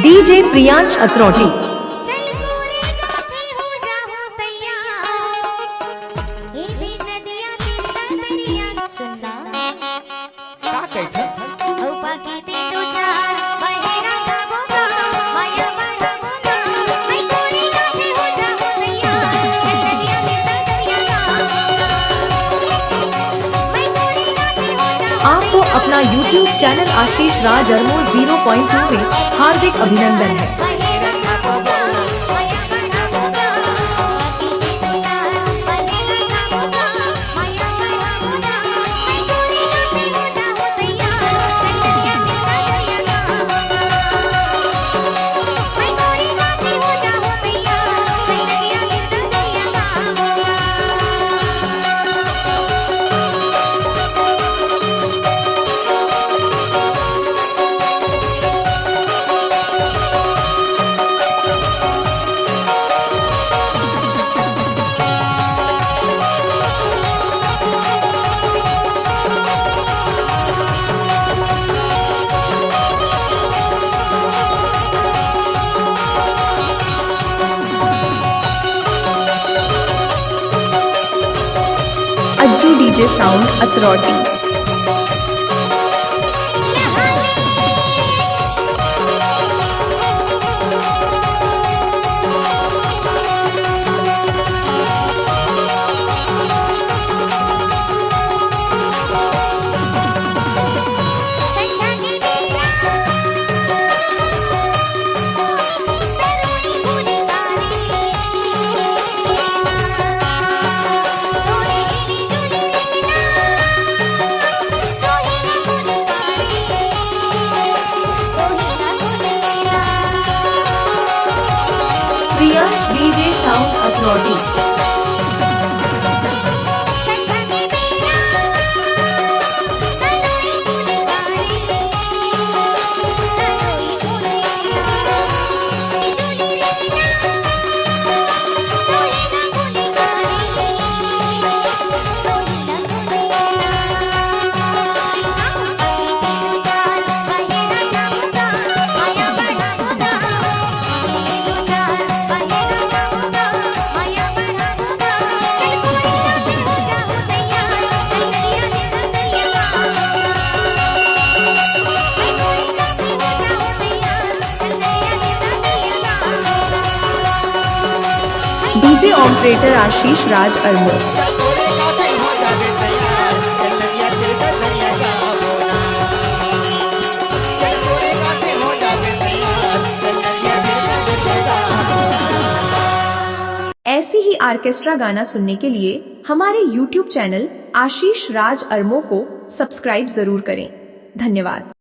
DJ Priyansh अतरौटी। आपको अपना YouTube channel आशीष राज अरमो 0.2 में हार्दिक अभिनंदन है। Ajju DJ sound Atrauti. Priyansh DJ sound Atrauti. DJ operator Ashish Raj Armo. ऐसे ही ऑर्केस्ट्रा गाना सुनने के लिए हमारे YouTube चैनल आशीष राज अरमो को सब्सक्राइब जरूर करें। धन्यवाद।